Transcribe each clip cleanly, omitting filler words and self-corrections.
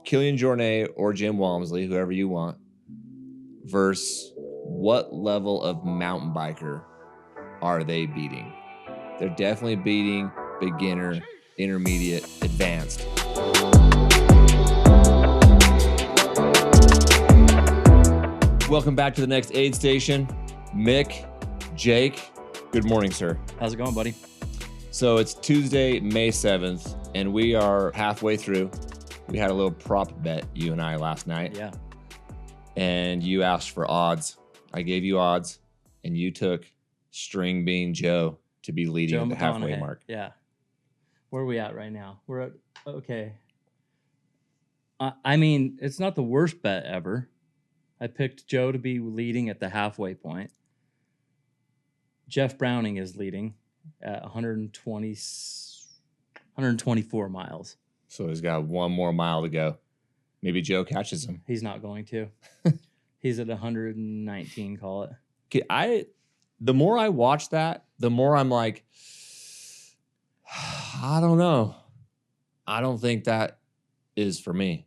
Killian Jornet or Jim Walmsley, whoever you want, versus what level of mountain biker are they beating? They're definitely beating beginner, intermediate, advanced. Welcome back to the next aid station. Mick, Jake, good morning, sir. How's it going, buddy? So it's Tuesday, May 7th, and we are halfway through. We had a little prop bet, you and I, last night. Yeah. And you asked for odds. I gave you odds, and you took String Bean Joe to be leading at the halfway mark. Yeah. Where are we at right now? We're at, okay. I mean, it's not the worst bet ever. I picked Joe to be leading at the halfway point. Jeff Browning is leading at 124 miles. So he's got one more mile to go. Maybe Joe catches him. He's not going to. He's at 119, call it. Okay, the more I watch that, the more I'm like, I don't know. I don't think that is for me.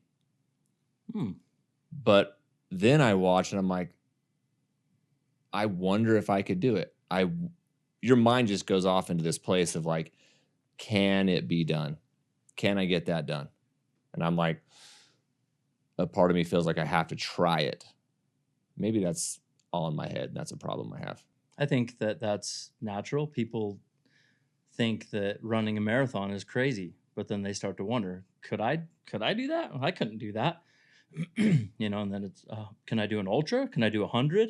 But then I watch and I'm like, I wonder if I could do it. Your mind just goes off into this place of like, can it be done? Can I get that done? And I'm like, a part of me feels like I have to try it. Maybe that's all in my head. That's a problem I have. I think that that's natural. People think that running a marathon is crazy, but then they start to wonder, could I do that? I couldn't do that. And then it's, can I do an ultra? Can I do 100?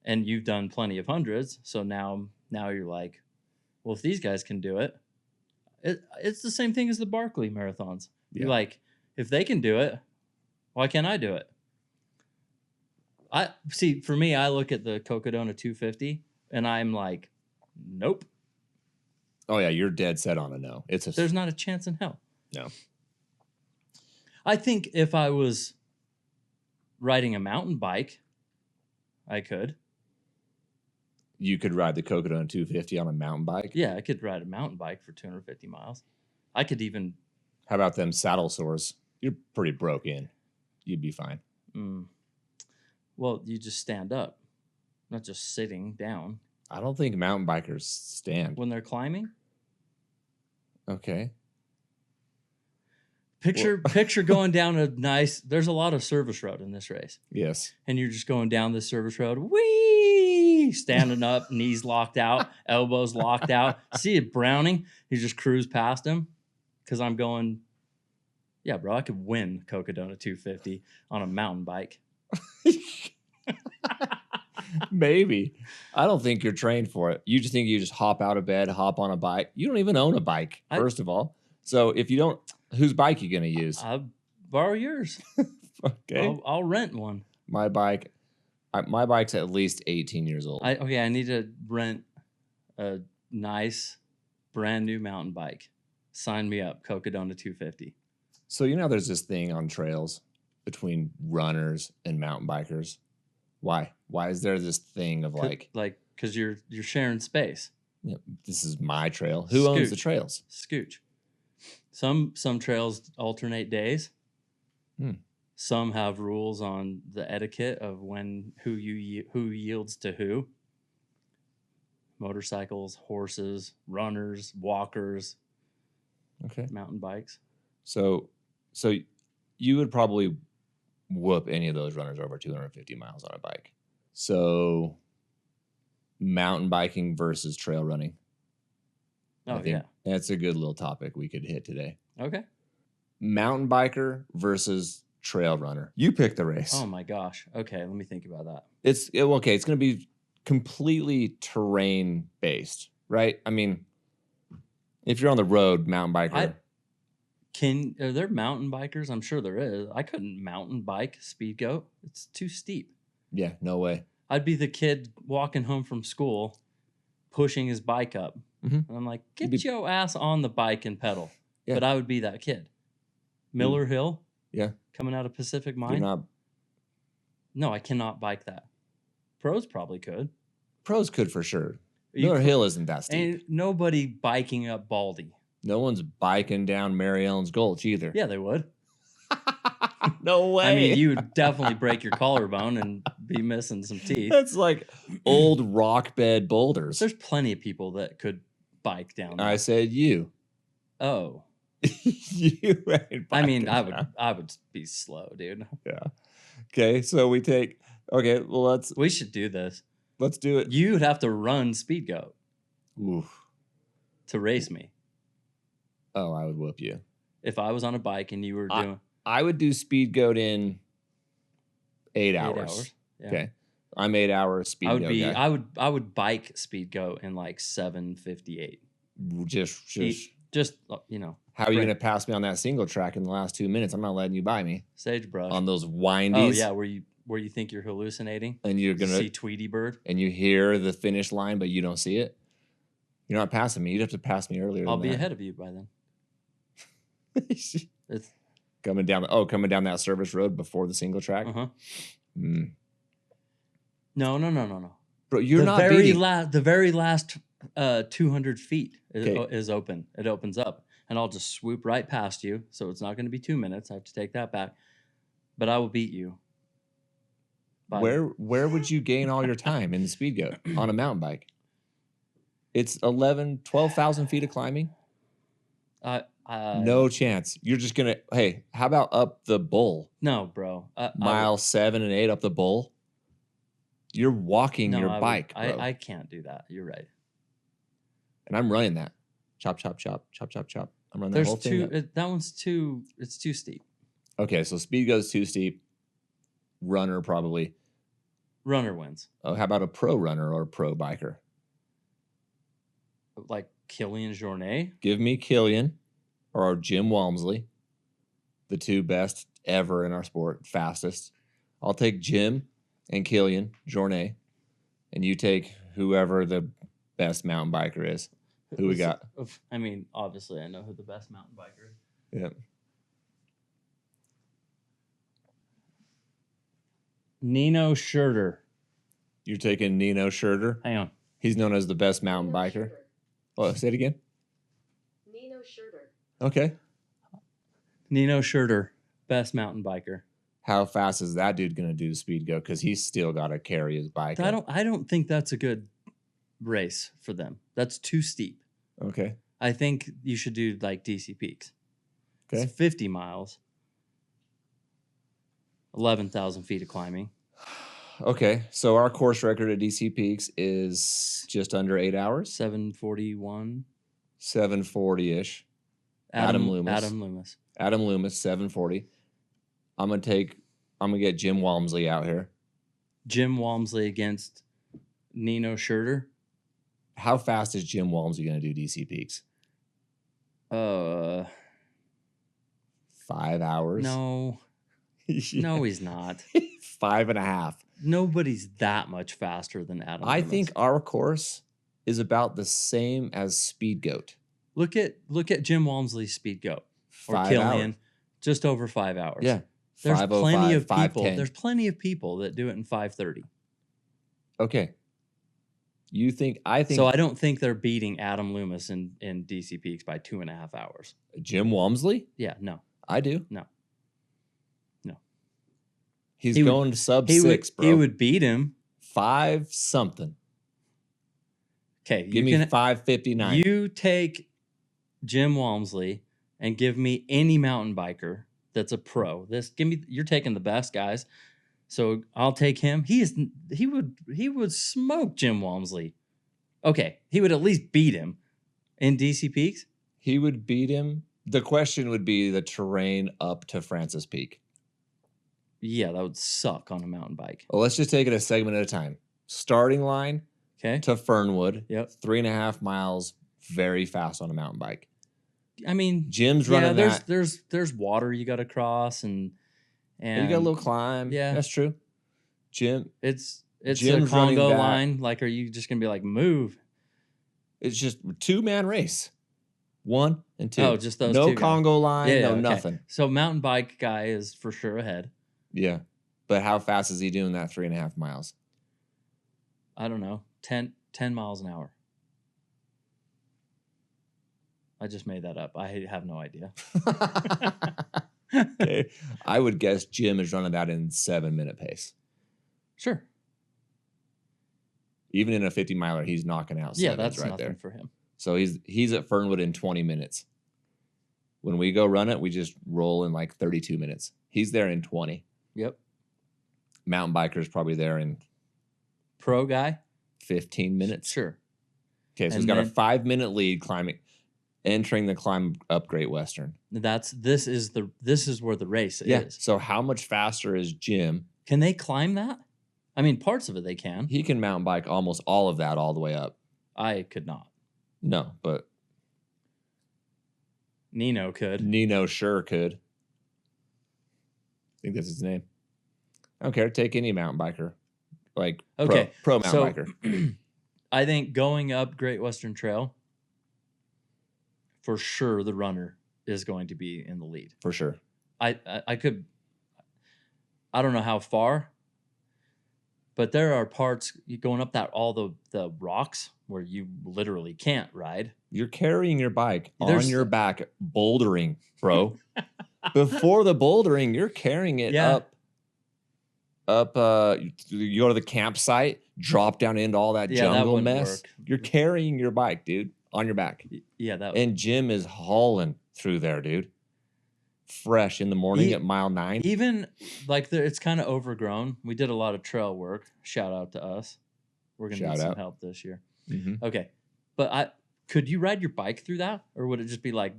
And you've done plenty of hundreds. So now you're like, well, if these guys can do it, it's the same thing as the Barkley marathons. Yeah. You're like, if they can do it, why can't I do it? For me, I look at the Cocodona 250 and I'm like, nope. Oh yeah, you're dead set on a no. There's not a chance in hell. No. I think if I was riding a mountain bike, I could. You could ride the Cocodona 250 on a mountain bike? Yeah, I could ride a mountain bike for 250 miles. I could even... How about them saddle sores? You're pretty broke in. You'd be fine. Well, you just stand up, not just sitting down. I don't think mountain bikers stand. When they're climbing? Okay. Picture going down a nice... There's a lot of service road in this race. Yes. And you're just going down this service road. Whee! Standing up, knees locked out, elbows locked out. See it, Browning? You just cruise past him. Because I'm going... Yeah, bro, I could win Cocodona 250 on a mountain bike. Maybe. I don't think you're trained for it. You just think you just hop out of bed, hop on a bike. You don't even own a bike, first of all. So if you don't, whose bike are you going to use? I'll borrow yours. Okay. I'll rent one. My bike's at least 18 years old. I need to rent a nice, brand new mountain bike. Sign me up, Cocodona 250. So there's this thing on trails between runners and mountain bikers. Why? Why is there this thing of because you're sharing space. Yeah, this is my trail. Who owns the trails? Scooch. Some trails alternate days. Some have rules on the etiquette of who yields to who. Motorcycles, horses, runners, walkers. Okay. Mountain bikes. So you would probably whoop any of those runners over 250 miles on a bike. So mountain biking versus trail running. I think that's a good little topic we could hit today. Okay. Mountain biker versus trail runner. You pick the race. Oh my gosh. Okay, let me think about that. It's going to be completely terrain based, right? I mean, if you're on the road, mountain biker. Are there mountain bikers? I'm sure there is. I couldn't mountain bike Speed Goat. It's too steep. Yeah, no way. I'd be the kid walking home from school, pushing his bike up. And I'm like, get your ass on the bike and pedal. Yeah. But I would be that kid. Miller Hill? Yeah. Coming out of Pacific Mine? No, I cannot bike that. Pros probably could. Pros could for sure. Miller Hill isn't that steep. Ain't nobody biking up Baldy. No one's biking down Mary Ellen's Gulch either. Yeah, they would. No way. I mean, you would definitely break your collarbone and be missing some teeth. That's like old rock bed boulders. There's plenty of people that could bike down there. I said you. Oh, You ain't I mean, biking. I would be slow, dude. Yeah. Okay, so we take. Okay, well We should do this. let's do it. You would have to run Speed Goat Oof. to race me. Oh, I would whoop you. If I was on a bike and you were doing I would do Speed Goat in 8 hours. Yeah. Okay, I'm 8 hours Speed Goat guy. I would bike Speed Goat in like 7:58. Just you know. how are you gonna pass me on that single track in the last 2 minutes? I'm not letting you by me Sagebrush. on those windies. Oh yeah, where you think you're hallucinating And you're gonna see Tweety Bird. and you hear the finish line, but you don't see it. You're not passing me. You'd have to pass me earlier. I'll be ahead of you by then. It's coming down that service road before the single track. uh-huh. Mm. No. Bro, you're the not very beating. the very last 200 feet Okay. is open. It opens up, and I'll just swoop right past you. So it's not going to be 2 minutes. I have to take that back, but I will beat you. Where would you gain all your time in the Speed Goat on a mountain bike? It's 12,000 feet of climbing. No chance. You're just gonna. Hey, how about up the bull? No, bro. Mile 7 and 8 up the bull. You're walking your bike, bro. I can't do that. You're right. And I'm running that. Chop, chop, chop, chop, chop, chop. I'm running that whole thing. That one's too. It's too steep. Okay, so Speed Goat's too steep. Runner probably. Runner wins. Oh, how about a pro runner or a pro biker? Like Killian Jornet. Give me Killian or Jim Walmsley, the two best ever in our sport, fastest. I'll take Jim and Killian Jornet, and you take whoever the best mountain biker is. Who we got? I mean, obviously, I know who the best mountain biker is. Yep. Nino Schurter. You're taking Nino Schurter. Hang on. He's known as the best mountain Nino biker. Schurter. Oh, say it again. Nino Schurter. Okay. Nino Schurter, best mountain biker. How fast is that dude gonna do the Speed Goat? Because he's still got to carry his bike. I don't think that's a good race for them. That's too steep. Okay. I think you should do like DC Peaks. Okay. It's 50 miles. 11,000 feet of climbing. Okay. So our course record at DC Peaks is just under 8 hours. 741. 740-ish. Adam Loomis. Adam Loomis. 740. I'm gonna get Jim Walmsley out here. Jim Walmsley against Nino Schurter. How fast is Jim Walmsley gonna do DC Peaks? 5 hours? No. Yeah. No, he's not. 5.5. Nobody's that much faster than Adam I Loomis. think our course is about the same as Speed Goat. Look at Jim Walmsley's Speed Goat or 5 Killian, hours. just over 5 hours. Yeah. There's 5:05, plenty of people. 5:10. There's plenty of people that do it in 5:30. Okay. I think So I don't think they're beating Adam Loomis in DC Peaks by 2.5 hours. Jim Walmsley? Yeah, no. I do. No. He's He would- going to sub He 6, would bro. he would beat him. 5 something. Okay, Give me 5:59. You take Jim Walmsley and give me any mountain biker that's a pro. You're taking the best guys. So I'll take him. He would smoke Jim Walmsley. Okay, he would at least beat him in DC Peaks. He would beat him. The question would be the terrain up to Francis Peak. Yeah, that would suck on a mountain bike. Well, let's just take it a segment at a time. Starting line Okay. to Fernwood. Yep. 3.5 miles, very fast on a mountain bike. I mean, Jim's running that. there's water you got to cross and You got a little climb. Yeah. That's true. it's Jim's a running Congo that. line. Like, are you just gonna be like move? It's just 2-man race. 1 and 2. Oh, just those no two guys. Congo line, Yeah, no okay. nothing. So mountain bike guy is for sure ahead. Yeah. But how fast is he doing that 3.5 miles? I don't know, 10 miles an hour. I just made that up. I have no idea. Okay. I would guess Jim is running that in 7-minute pace. Sure. Even in a 50 miler, he's knocking out Yeah, sevens that's right nothing there. for him. So he's at Fernwood in 20 minutes. When we go run it, we just roll in like 32 minutes. He's there in 20. Yep. Mountain biker's probably there in Pro guy? 15 minutes. Sure. Okay, so And he's got a then- 5-minute lead entering the climb up Great Western. This is where the race is. So how much faster is Jim? Can they climb that? I mean, parts of it they can. He can mountain bike almost all of that all the way up. I could not. No, but Nino could. Nino sure could. I think that's his name. I don't care. Take any mountain biker. Like Okay, pro mountain biker. I think going up Great Western Trail, for sure the runner is going to be in the lead. For sure. I don't know how far, but there are parts going up all the rocks where you literally can't ride. You're carrying your bike There's- on your back, bouldering, bro. Before the bouldering, you're carrying it Yeah. up. You go to the campsite, drop down into all that Yeah, that jungle wouldn't mess. work. You're carrying your bike, dude, on your back. Yeah, that And Jim is hauling through there, dude. Fresh in the morning at mile 9. even like it's kind of overgrown. We did a lot of trail work. Shout out to us. We're gonna Shout need some out. help this year. Mhm. Okay, but could you ride your bike through that, or would it just be like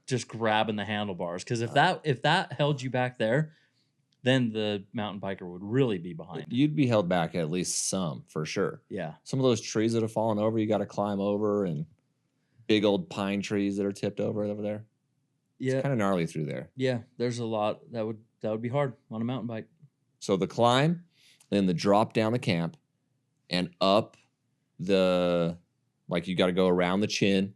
just grabbing the handlebars? Because if that held you back there, then the mountain biker would really be behind. You'd be held back at least some, for sure. Yeah, Some of those trees that have fallen over, you got to climb over, and big old pine trees that are tipped over there. yeah, It's kind of gnarly through there. yeah. There's a lot that would be hard on a mountain bike. So the climb, then the drop down the camp, and up the, like, you got to go around the chin,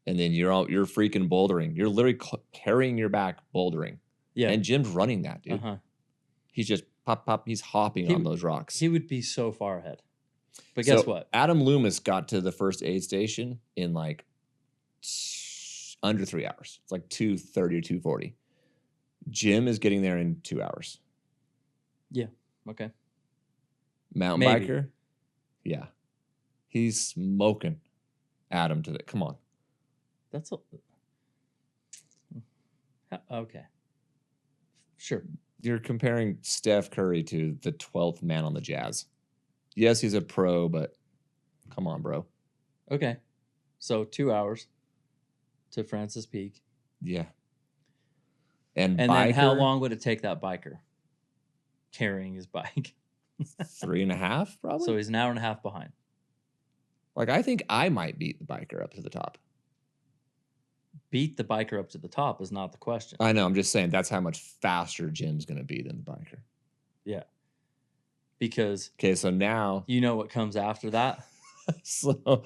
and then you're freaking bouldering. You're literally carrying your back bouldering. Yeah, And Jim's running that, dude. uh-huh. He's just pop. He's hopping on those rocks. He would be so far ahead. But guess So what? Adam Loomis got to the first aid station in like under 3 hours. It's like 2:30 or 2:40. Jim is getting there in 2 hours. Okay. Mountain Maybe. biker, yeah, he's smoking Adam today. Come on, That's okay. Sure. you're comparing Steph Curry to the 12th man on the Jazz. Yes, he's a pro, but come on, bro. Okay. So 2 hours to Francis Peak. Yeah. And And biker, then how long would it take that biker carrying his bike? 3.5, probably. So he's an hour and a half behind. Like, I think I might beat the biker up to the top. Beat the biker up to the top is not the question. I know. I'm just saying that's how much faster Jim's going to be than the biker. Because Okay, so now, you know what comes after that? so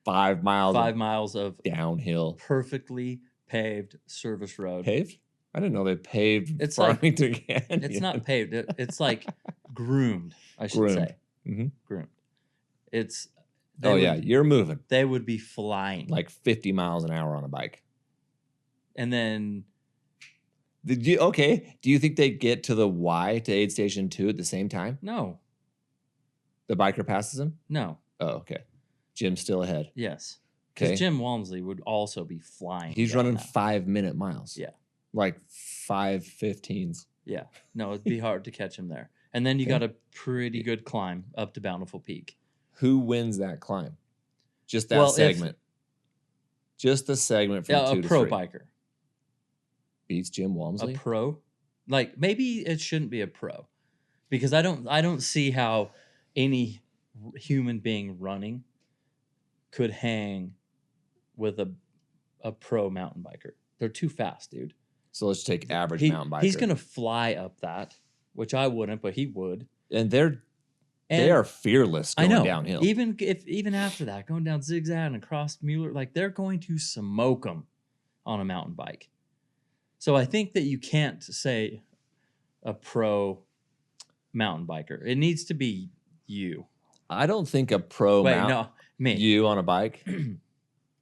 5 miles 5 miles of downhill. perfectly paved service road. Paved? I didn't know they paved It's like- Farmington Canyon. It's not paved. It's like groomed, I should Groomed. say. Mhm. Groomed. It's Oh, yeah. You're moving they would be flying. like 50 miles an hour on a bike. And then Okay. Do you think they get to the Y to aid station 2 at the same time? no. The biker passes him? No. Oh, okay. Jim's still ahead. Yes. Because Okay. Jim Walmsley would also be flying. He's down running that. 5-minute miles. Yeah. Like 5:15s. Yeah. No, it'd be hard to catch him there. And then you Okay. got a pretty good climb up to Bountiful Peak. Who wins that climb? Just that Well, if- segment. Just the segment from Yeah, 2 a to pro 3. biker. Beats Jim Walmsley. A pro. Like maybe it shouldn't be a pro. Because I don't see how any human being running could hang with a pro mountain biker. They're too fast, dude. So let's take average mountain biker. He's gonna fly up that, which I wouldn't, but he would. and they And are fearless I going know. downhill. Even after that, going down zigzag and across Mueller, like they're going to smoke them on a mountain bike. So I think that you can't say a pro mountain biker. It needs to be you. I don't think a pro Wait, mount no, me. you on a bike.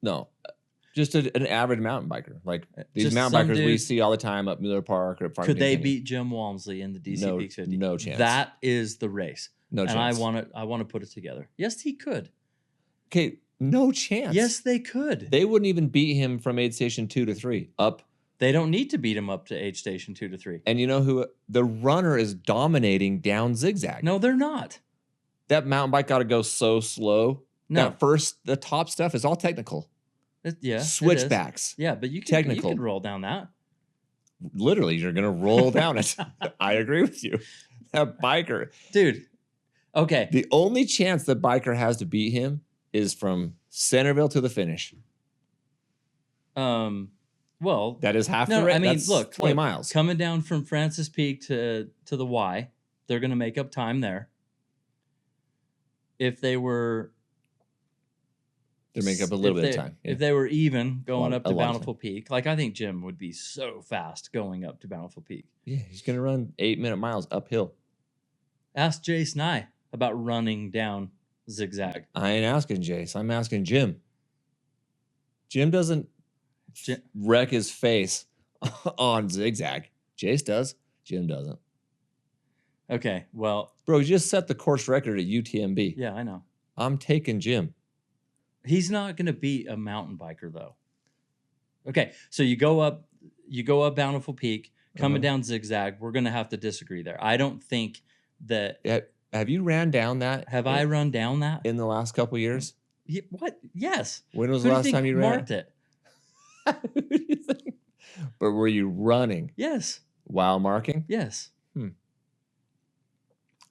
No, Just an average mountain biker. Like these Just mountain some bikers we dude- see all the time up Mueller Park or at Farmington Could they Canyon. beat Jim Walmsley in the DC No- Peaks 50? no chance. That is the race. No and chance. I want to put it together. Yes, he could. Okay, no chance. Yes, they could. They wouldn't even beat him from aid station 2 to 3 up. They don't need to beat him up to aid station 2 to 3. And you know who? The runner is dominating down zigzag. No, they're not. That mountain bike got to go so slow. No. The top stuff is all technical. Yeah. it is. Switchbacks. Yeah, but you Technical. can roll down that. Literally, you're going to roll down it. I agree with you. That biker. Dude. Okay. The only chance the biker has to beat him is from Centerville to the finish. Well, That is half no, the race. I mean, That's look, 20 look, miles. coming down from Francis Peak to the Y, they're going to make up time there. If they were They make up a little bit of time. If they were even going lot- up a to lot of Bountiful Peak, like I think Jim would be so fast going up to Bountiful Peak. Yeah, he's going to run 8-minute miles uphill. Ask Jace Nye about running down zigzag. I ain't asking Jace. I'm asking Jim. Jim doesn't wreck his face on zigzag. Jace does. Jim doesn't. Okay, well, Bro, you just set the course record at UTMB. yeah, I know. I'm taking Jim. He's not going to beat a mountain biker though. Okay, so you go up Bountiful Peak, coming down zigzag. We're going to have to disagree there. I don't think that. Have you ran down that? I run down that? in the last couple years? What? Yes. When was Who the do last think time you ran? marked it? Who do you think? But were you running Yes. while marking? Yes.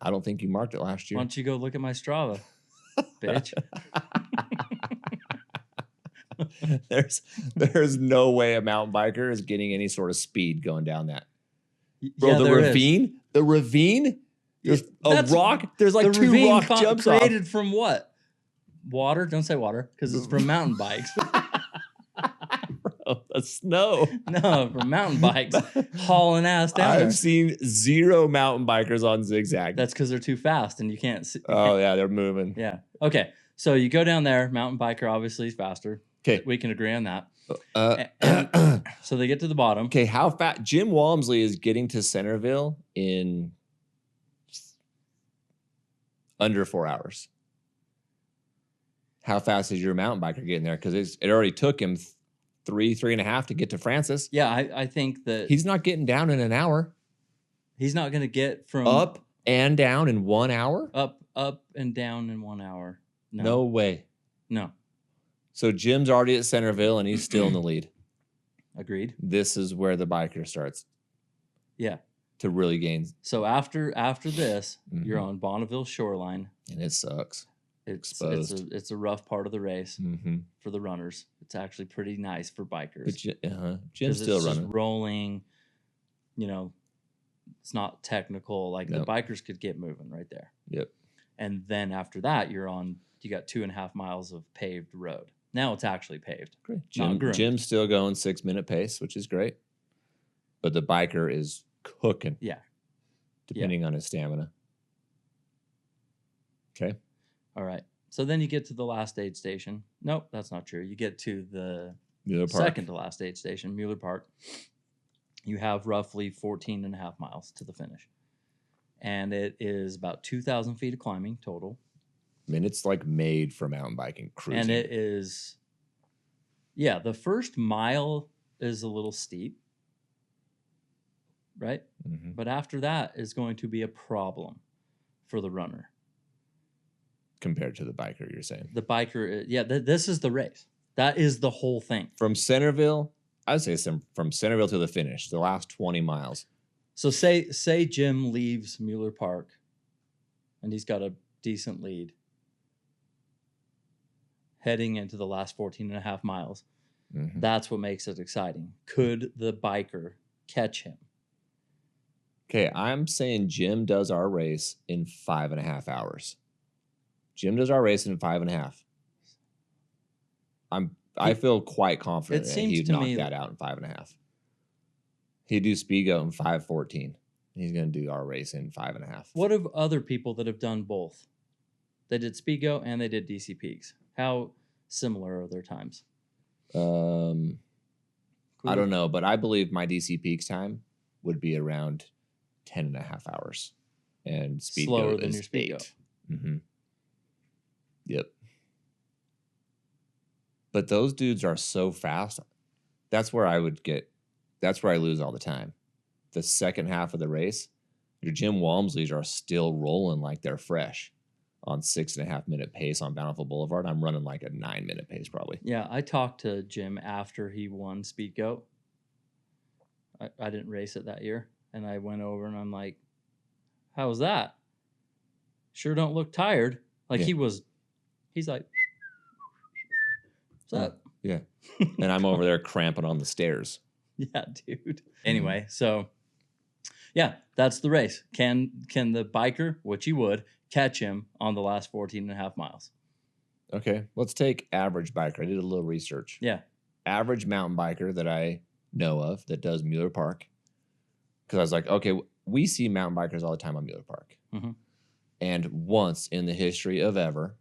I don't think you marked it last Why year. don't you go look at my Strava, bitch? There's no way a mountain biker is getting any sort of speed going down that. Bro, Yeah, the there is. ravine, there's a That's- rock. There's like the 2 ravine rock jumps off. created from what? Water? Don't say water because it's from mountain bikes. Bro, the snow. No, from mountain bikes hauling ass down there. I've seen 0 mountain bikers on zigzag. That's because they're too fast and you can't see. Oh yeah, they're moving. Yeah. Okay. So you go down there. Mountain biker obviously is faster. Okay. We can agree on that. Okay, So they get to the bottom. how fast Jim Walmsley is getting to Centerville in under 4 hours? How fast is your mountain biker getting there? Because it already took him 3.5 to get to Francis. Yeah, I think that He's not getting down in an hour. he's not going to get from Up and down in 1 hour? up and down in 1 hour. No way. No. So Jim's already at Centerville and he's still in the lead. Agreed. This is where the biker starts Yeah. to really gain, So after this, you're Mhm. on Bonneville Shoreline. and it sucks. It's Exposed. it's a rough part of the race Mm-hmm. for the runners. It's actually pretty nice for bikers. But Jim's 'Cause still it's just running. rolling. You know, it's not technical. Like No. the bikers could get moving right there. Yep. And then after that, you got 2.5 miles of paved road. Now it's actually paved. Great. Not groomed. Jim's still going 6-minute pace, which is great. But the biker is cooking. Yeah. Depending on his stamina. Okay. All right. So then you get to the last aid station. Nope, that's not true. You get to the Mueller Park. second to last aid station, Mueller Park. You have roughly 14.5 miles to the finish. And it is about 2,000 feet of climbing total. I mean, it's like made for mountain biking cruising. And it is, yeah, the first mile is a little steep, right? Mhm. But after that is going to be a problem for the runner. Compared to the biker, you're saying. The biker, yeah, this is the race. That is the whole thing. From Centerville, I'd say from Centerville to the finish, the last 20 miles. So say Jim leaves Mueller Park and he's got a decent lead heading into the last 14.5 miles. Mhm. That's what makes it exciting. Could the biker catch him? Okay, I'm saying Jim does our race in 5.5 hours. Jim does our race in 5.5. I feel quite confident It that seems he'd to knock me- that out in 5.5. He'd do speed goat in 5:14. He's gonna do our race in 5.5. What of other people that have done both? They did Speedgo and they did DC Peaks. How similar are their times? I don't know, but I believe my DC Peaks time would be around 10 and a half hours. And speed Slower goat than is your speed 8. goat. Mm-hmm. Yep. But those dudes are so fast. That's where I lose all the time. The second half of the race, your Jim Walmsleys are still rolling like they're fresh on 6.5 minute pace on Bountiful Boulevard. I'm running like a 9-minute pace probably. Yeah, I talked to Jim after he won Speed Goat. I didn't race it that year. And I went over and I'm like, how was that? Sure don't look tired. Like Yeah. he's like, what's up? Yeah. And I'm over there cramping on the stairs. Yeah, dude. Anyway, so yeah, that's the race. Can the biker, which he would, catch him on the last 14 and a half miles? Okay. Let's take average biker. I did a little research. Yeah. Average mountain biker that I know of that does Mueller Park. Because I was like, okay, we see mountain bikers all the time on Mueller Park. Mm-hmm. And once in the history of ever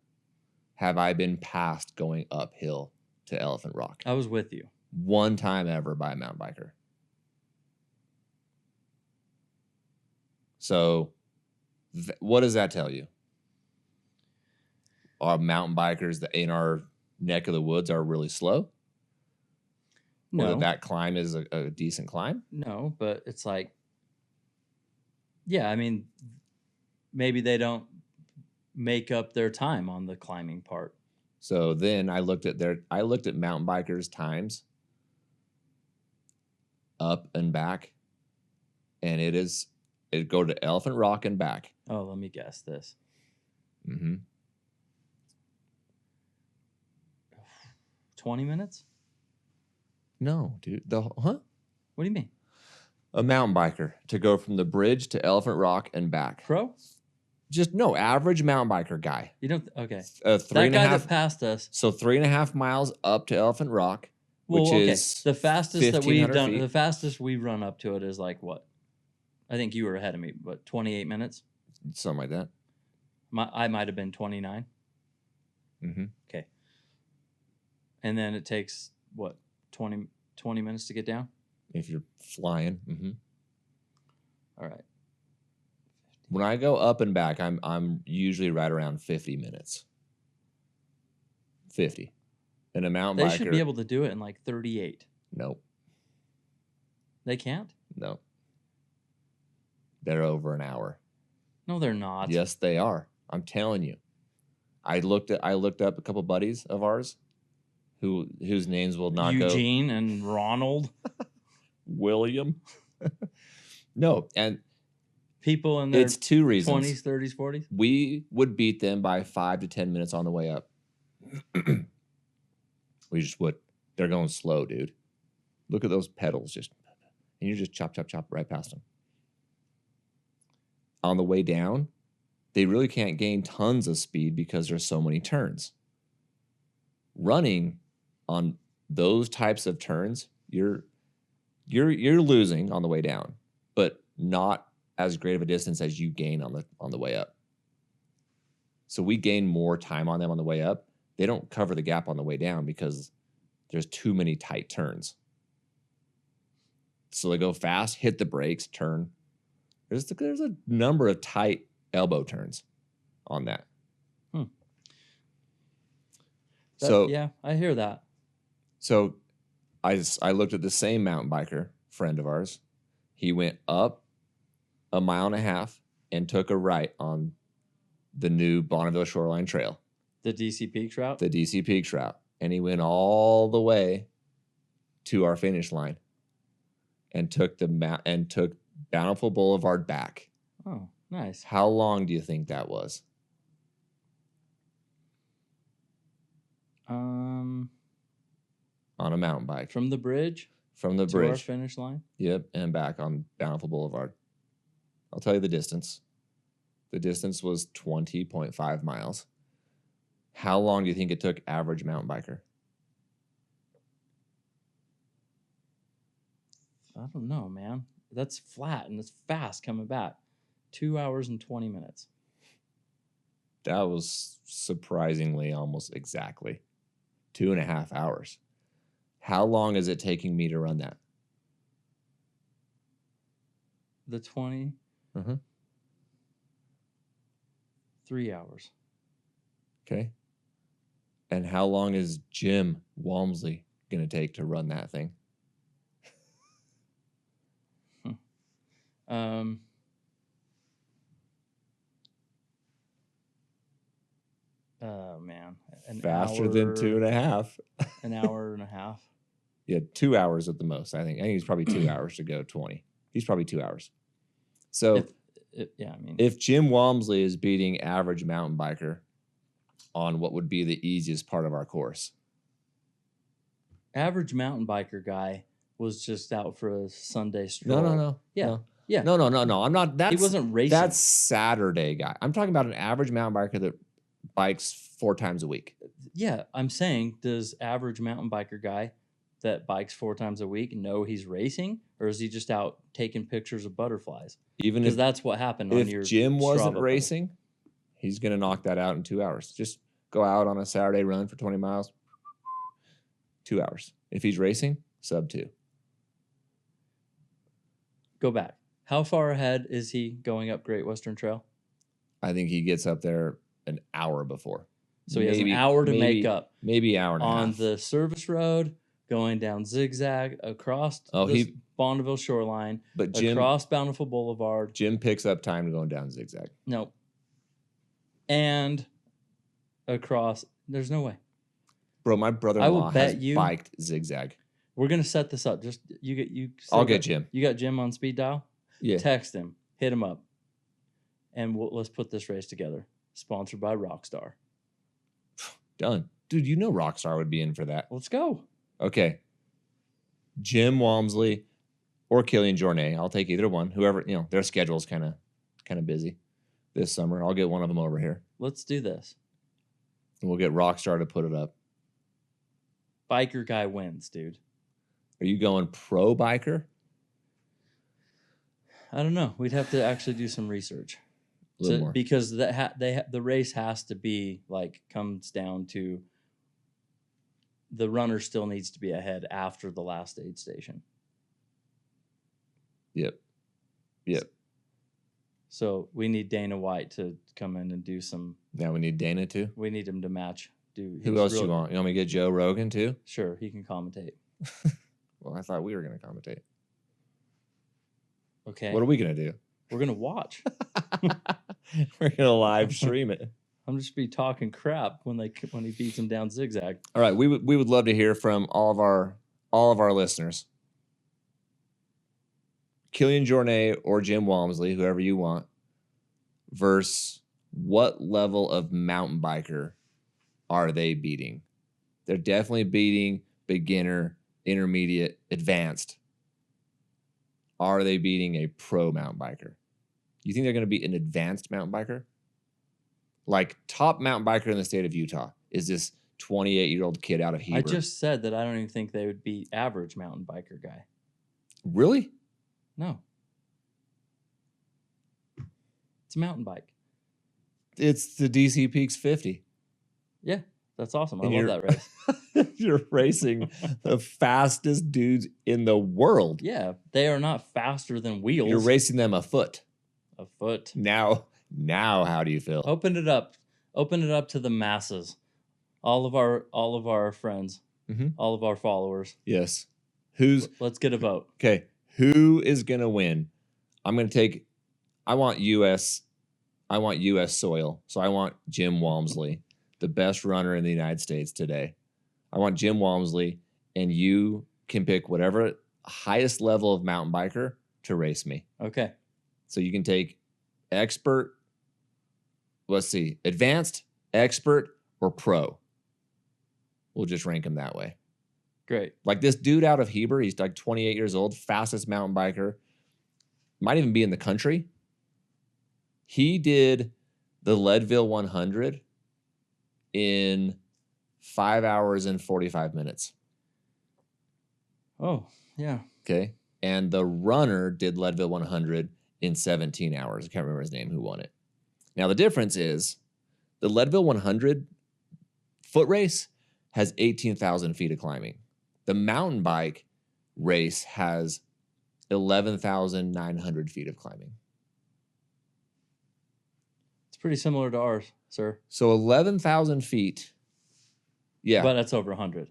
have I been passed going uphill to Elephant Rock. I was with you. One time ever by a mountain biker. So what does that tell you? Our mountain bikers that in our neck of the woods are really slow? No. Or that climb is a decent climb? No, but it's like, yeah, I mean, maybe they don't make up their time on the climbing part. So then I looked at mountain bikers' times up and back, and it go to Elephant Rock and back. Oh, let me guess this. Mm-hmm. 20 minutes? No, dude. What do you mean? A mountain biker to go from the bridge to Elephant Rock and back. Pro? Just no average mountain biker guy. You don't? Okay. Three and a That guy half. that passed us. So 3.5 miles up to Elephant Rock, Well, which okay. is The fastest that we've 1,500 done, feet. the fastest we've run up to it is like what? I think you were ahead of me, but 28 minutes. Something like that. I might have been 29. Mm-hmm. Okay. And then it takes what, 20 minutes to get down? If you're flying. Mm-hmm. All right. When I go up and back, I'm usually right around 50 minutes. 50. And a mountain They biker. should be able to do it in like 38. Nope. They can't? No. They're over an hour. No, they're not. Yes, they are. I'm telling you. I looked up a couple buddies of ours whose names will not Eugene and Ronald. William. No, and People in their it's 2 reasons. 20s, 30s, 40s. We would beat them by 5 to 10 minutes on the way up. We just would. They're going slow, dude. Look at those pedals, and you just chop, chop, chop right past them. On the way down, they really can't gain tons of speed because there's so many turns. Running on those types of turns, you're losing on the way down, but not as great of a distance as you gain on the way up. So we gain more time on them on the way up. They don't cover the gap on the way down because there's too many tight turns. So they go fast, hit the brakes, turn. There's a number of tight elbow turns on that. So yeah, I hear that. So I looked at the same mountain biker friend of ours. He went up 1.5 miles and took a right on the new Bonneville Shoreline Trail. The DC Peaks route? The DC Peaks route. And he went all the way to our finish line and took Bountiful Boulevard back. Oh, nice. How long do you think that was? On a mountain bike. From the bridge? From the to our bridge. finish line? Yep, and back on Bountiful Boulevard. I'll tell you the distance. The distance was 20.5 miles. How long do you think it took average mountain biker? I don't know, man. That's flat and it's fast coming back. 2 hours and 20 minutes. That was surprisingly almost exactly 2.5 hours. How long is it taking me to run that? The 20. Uh-huh. 3 hours. Okay. And how long is Jim Walmsley going to take to run that thing? Oh man, Faster than 2.5. An hour and a half. Yeah, 2 hours at the most. I think it's probably 2 hours to go 20. He's probably 2 hours. So if Jim Walmsley is beating average mountain biker on what would be the easiest part of our course. Average mountain biker guy was just out for a Sunday stroll. No. Yeah. No. Yeah. No. I'm not. He wasn't racing. That's Saturday guy. I'm talking about an average mountain biker that bikes 4 times a week. Yeah, I'm saying, does average mountain biker guy that bikes 4 times a week know he's racing, or is he just out taking pictures of butterflies? Even because if that's what happened on your Jim wasn't Strava racing, he's going to knock that out in 2 hours. Just go out on a Saturday run for 20 miles, 2 hours. If he's racing, sub 2. Go back. How far ahead is he going up Great Western Trail? I think he gets up there an hour before. So he has an hour to make up. Maybe hour and a half. On the service road, going down zigzag across the Bonneville shoreline, but Jim, across Bountiful Boulevard. Jim picks up time going down zigzag. No. And across, there's no way. Bro, my brother-in-law has you, biked zigzag. We're gonna set this up. Just you. I'll get Jim. You got Jim on speed dial? Yeah. Text him, hit him up, and let's put this race together. Sponsored by Rockstar. Done, dude. You know Rockstar would be in for that. Let's go. Okay. Jim Walmsley or Killian Jornet. I'll take either one. Whoever, their schedule's kind of busy this summer. I'll get one of them over here. Let's do this. And we'll get Rockstar to put it up. Biker guy wins, dude. Are you going pro biker? I don't know. We'd have to actually do some research. Because the race has to be comes down to the runner still needs to be ahead after the last aid station. Yep. So we need Dana White to come in and do some. Now we need Dana too. We need him to match. Who else you want? You want me to get Joe Rogan too? Sure, he can commentate. Well, I thought we were going to commentate. Okay. What are we going to do? We're going to watch. We're going to live stream it. I'm just be talking crap when he beats him down zigzag. All right, we would love to hear from all of our listeners. Killian Jornet or Jim Walmsley, whoever you want, versus what level of mountain biker are they beating? They're definitely beating beginner, intermediate, advanced. Are they beating a pro mountain biker? You think they're going to beat an advanced mountain biker? Like top mountain biker in the state of Utah is this 28-year-old kid out of Heber. I just said that I don't even think they would beat average mountain biker guy. Really? No. It's a mountain bike. It's the DC Peaks 50. Yeah, that's awesome. I love that race. You're racing the fastest dudes in the world. Yeah, they are not faster than wheels. You're racing them a foot. A foot. Now, how do you feel? Open it up. Open it up to the masses. All of our friends. Mm-hmm. All of our followers. Yes. Let's get a vote. Okay. Who is going to win? I want US soil. So I want Jim Walmsley, the best runner in the United States today. I want Jim Walmsley, and you can pick whatever highest level of mountain biker to race me. Okay. So you can take expert, advanced, expert, or pro. We'll just rank them that way. Great. Like this dude out of Heber, he's like 28 years old, fastest mountain biker, might even be in the country. He did the Leadville 100 in 5 hours and 45 minutes. Oh, yeah. Okay. And the runner did Leadville 100 in 17 hours. I can't remember his name who won it. Now, the difference is the Leadville 100 foot race has 18,000 feet of climbing. The mountain bike race has 11,900 feet of climbing. It's pretty similar to ours, sir. So 11,000 feet. Yeah. But that's over 100.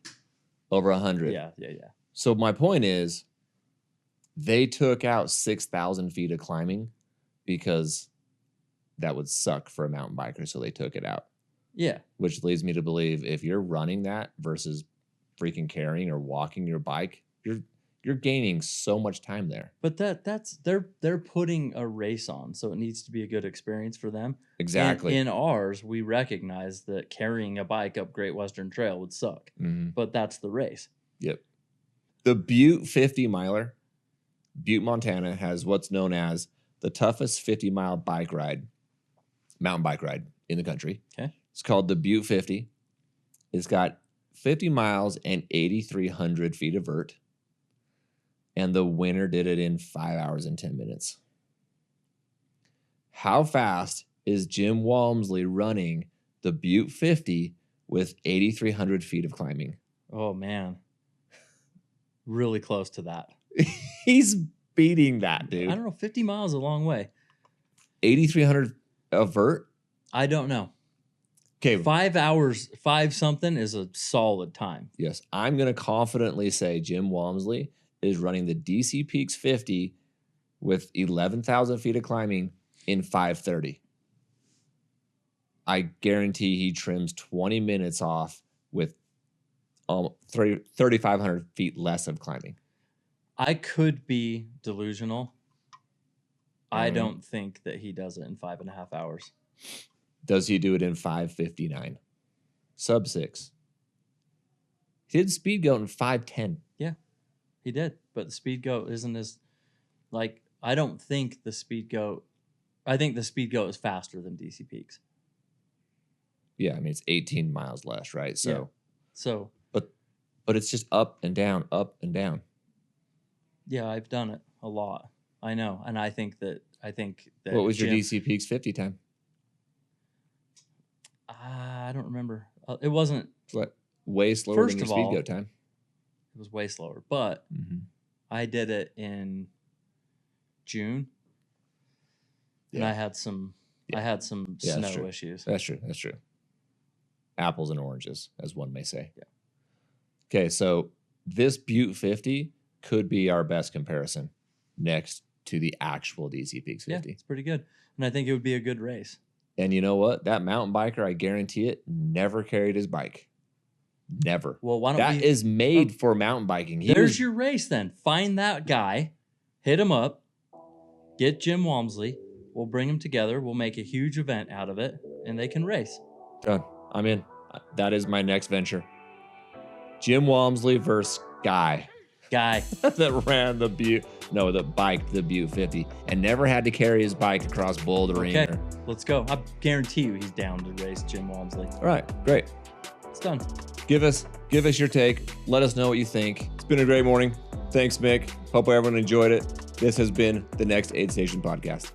Over 100. Yeah. So my point is, they took out 6,000 feet of climbing because that would suck for a mountain biker. So they took it out. Yeah. Which leads me to believe if you're running that versus freaking carrying or walking your bike, you're gaining so much time there. But that's they're putting a race on, so it needs to be a good experience for them. Exactly. In ours, we recognize that carrying a bike up Great Western Trail would suck, but that's the race. Yep. The Butte 50 miler, Butte, Montana, has what's known as the toughest 50-mile bike ride, mountain bike ride in the country. Okay. It's called the Butte 50. It's got 50 miles and 8,300 feet of vert. And the winner did it in 5 hours and 10 minutes. How fast is Jim Walmsley running the Butte 50 with 8,300 feet of climbing? Oh, man. Really close to that. He's beating that, dude. I don't know. 50 miles is a long way. 8,300 of vert? I don't know. Okay. 5 hours, 5 something is a solid time. Yes. I'm going to confidently say Jim Walmsley is running the DC Peaks 50 with 11,000 feet of climbing in 5:30. I guarantee he trims 20 minutes off with 3,500 feet less of climbing. I could be delusional. I don't think that he does it in 5.5 hours. Does he do it in 5:59? Sub 6. He did speed goat in 5:10. Yeah, he did. But the speed goat isn't as, like, I don't think the speed goat, I think the speed goat is faster than DC Peaks. Yeah, I mean, it's 18 miles less, right? So, Yeah. So, but it's just up and down, up and down. yeah, I've done it a lot. I know. And I think that What was your Jim- DC Peaks 50 time? I don't remember. It wasn't, It's like way slower First than your of speed all- goat time. it was way slower, but I did it in June. And Yeah. I had some Yeah, that's snow true. issues. That's true. That's true. Apples and oranges, as one may say. Yeah. Okay, so this Butte 50 could be our best comparison next to the actual DC Peaks 50. Yeah, it's pretty good. And I think it would be a good race. And you know what? That mountain biker, I guarantee it, never carried his bike. Never. Well, why don't That we is made for mountain biking. There's your race then. Find that guy, hit him up, get Jim Walmsley. We'll bring them together. We'll make a huge event out of it, and they can race. done. I'm in. That is my next venture. Jim Walmsley versus Guy Guy. that ran the Butte 50 and never had to carry his bike across bouldering. Okay, let's go. I guarantee you he's down to race Jim Walmsley. All right, great. It's done. Give us your take. Let us know what you think. It's been a great morning. Thanks, Mick. Hope everyone enjoyed it. This has been the Next Aid Station Podcast.